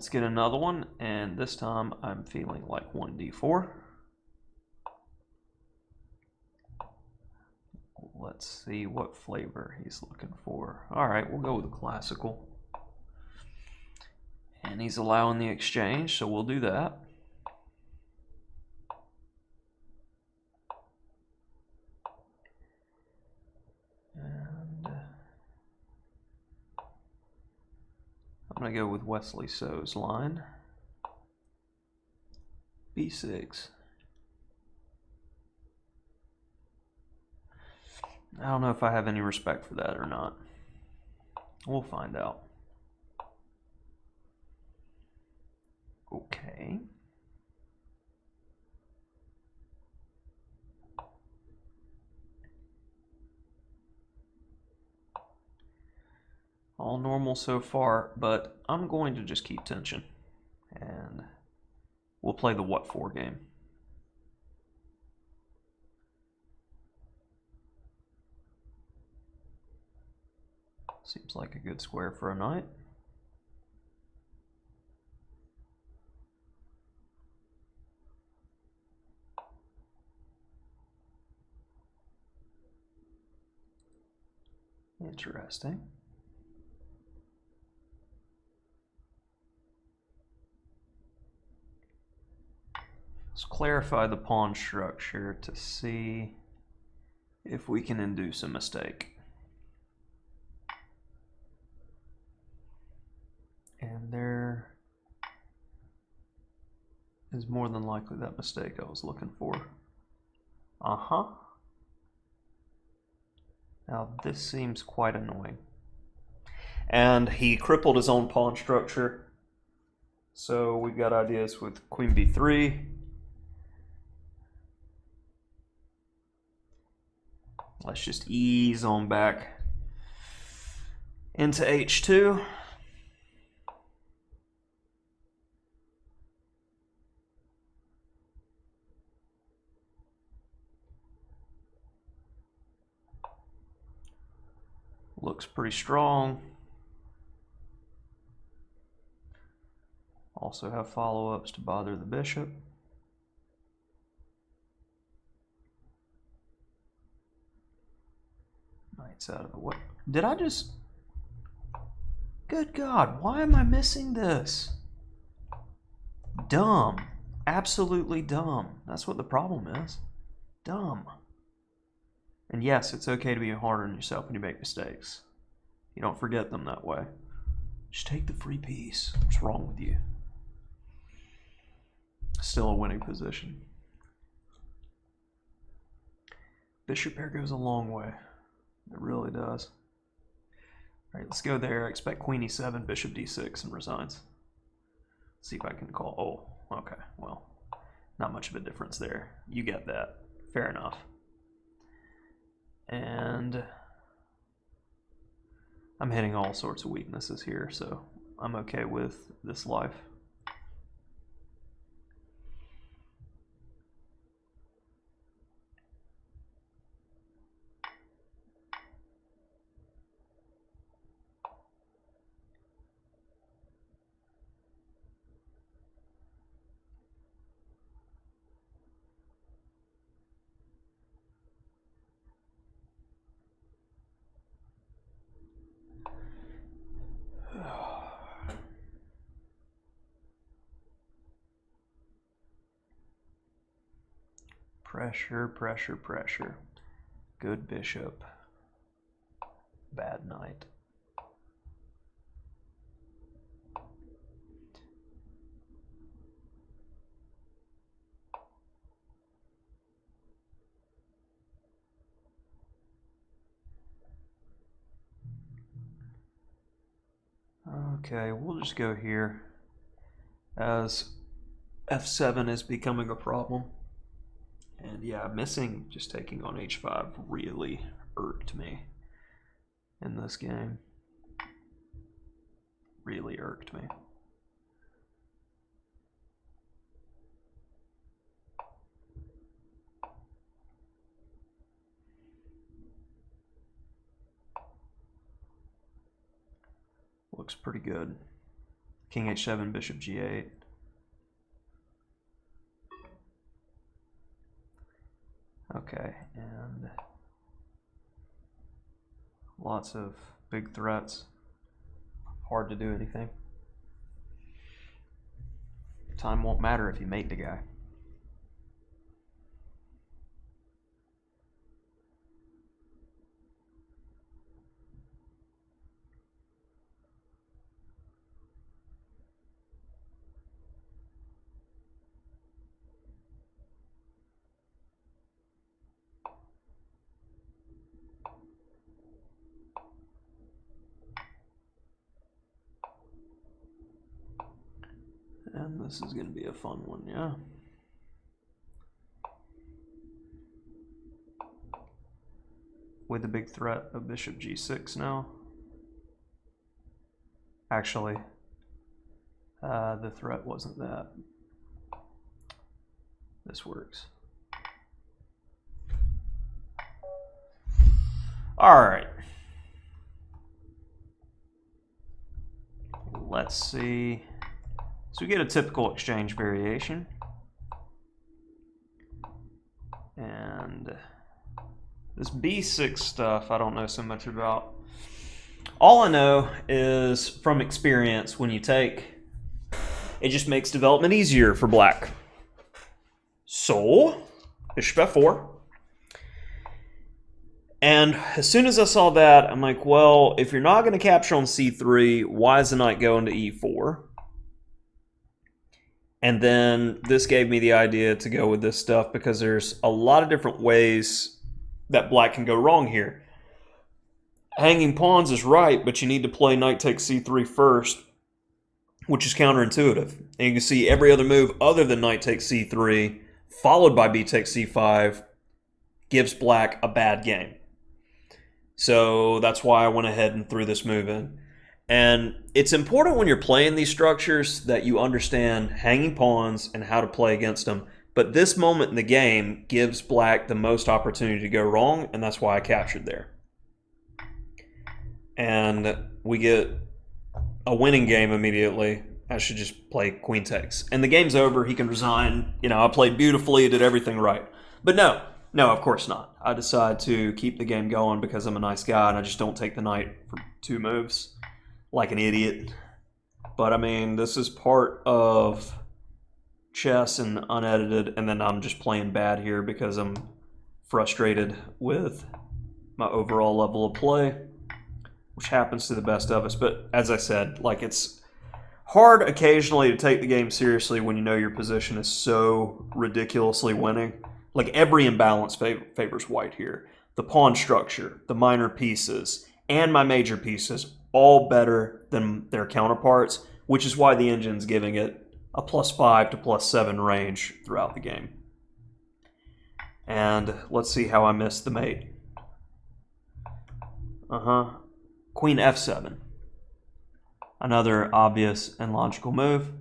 let's get another one, and this time I'm feeling like 1d4. Let's see what flavor he's looking for. All right, we'll go with the classical. And he's allowing the exchange, so we'll do that. And I'm going to go with Wesley So's line. B6. I don't know if I have any respect for that or not. We'll find out. Okay. All normal so far, but I'm going to just keep tension. And we'll play the what for game. Seems like a good square for a knight. Interesting. Let's clarify the pawn structure to see if we can induce a mistake. And there is more than likely that mistake I was looking for. Now this seems quite annoying. And he crippled his own pawn structure. So we've got ideas with queen b3. Let's just ease on back into h2. Looks pretty strong. Also have follow-ups to bother the bishop. Knight's out of the way. Did I just... Good God, why am I missing this? Dumb. Absolutely dumb. That's what the problem is. Dumb. And yes, it's okay to be hard on yourself when you make mistakes. You don't forget them that way. Just take the free piece. What's wrong with you? Still a winning position. Bishop pair goes a long way. It really does. All right, let's go there. I expect queen e7, bishop d6, and resigns. Let's see if I can call. Oh, okay. Well, not much of a difference there. You get that. Fair enough. And I'm hitting all sorts of weaknesses here, so I'm okay with this life. Pressure, pressure, pressure. Good bishop. Bad knight. Okay, we'll just go here as f7 is becoming a problem. And yeah, missing just taking on h5 really irked me in this game. Really irked me. Looks pretty good. King h7, bishop g8. Okay, and lots of big threats. Hard to do anything. Time won't matter if you mate the guy. And this is going to be a fun one, yeah. With the big threat of bishop g6 now. Actually, the threat wasn't that. This works. All right. Let's see. So we get a typical exchange variation. And this b6 stuff I don't know so much about. All I know is from experience, when you take, it just makes development easier for black. So, bishop f4. And as soon as I saw that, I'm like, well, if you're not going to capture on c3, why is the knight going to e4? And then this gave me the idea to go with this stuff because there's a lot of different ways that black can go wrong here. Hanging pawns is right, but you need to play knight takes c3 first, which is counterintuitive. And you can see every other move other than knight takes c3, followed by b takes c5, gives black a bad game. So that's why I went ahead and threw this move in. And it's important when you're playing these structures that you understand hanging pawns and how to play against them. But this moment in the game gives black the most opportunity to go wrong, and that's why I captured there. And we get a winning game immediately. I should just play queen takes. And the game's over. He can resign. You know, I played beautifully, did everything right. But no, of course not. I decide to keep the game going because I'm a nice guy and I just don't take the knight for 2 moves like an idiot. But I mean, this is part of chess and unedited, and then I'm just playing bad here because I'm frustrated with my overall level of play, which happens to the best of us. But as I said, like, it's hard occasionally to take the game seriously when you know your position is so ridiculously winning. Like, every imbalance favors white here. The pawn structure, the minor pieces, and my major pieces, all better than their counterparts, which is why the engine's giving it a +5 to +7 range throughout the game. And let's see how I missed the mate. Queen f7. Another obvious and logical move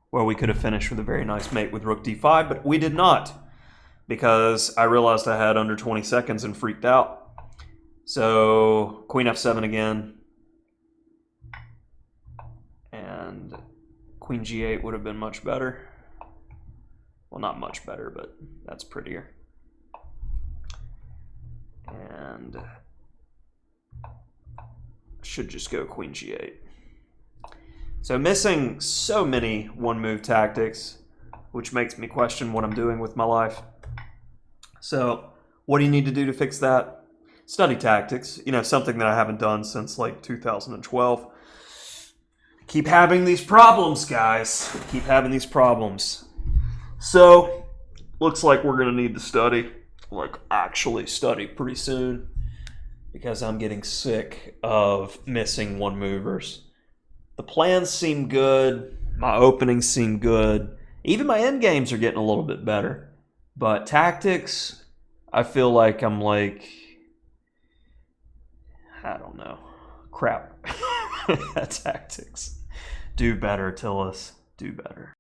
where we could have finished with a very nice mate with rook d5, but we did not because I realized I had under 20 seconds and freaked out. So queen f7 again. And queen g8 would have been much better. Well, not much better, but that's prettier. And should just go queen g8. So missing so many one-move tactics, which makes me question what I'm doing with my life. So what do you need to do to fix that? Study tactics. You know, something that I haven't done since like 2012. Keep having these problems, guys. Keep having these problems. So, looks like we're going to need to study. Like, actually study pretty soon. Because I'm getting sick of missing one-movers. The plans seem good. My openings seem good. Even my endgames are getting a little bit better. But tactics, I feel like I'm like, I don't know. Crap. Tactics. Do better, Tillis. Do better.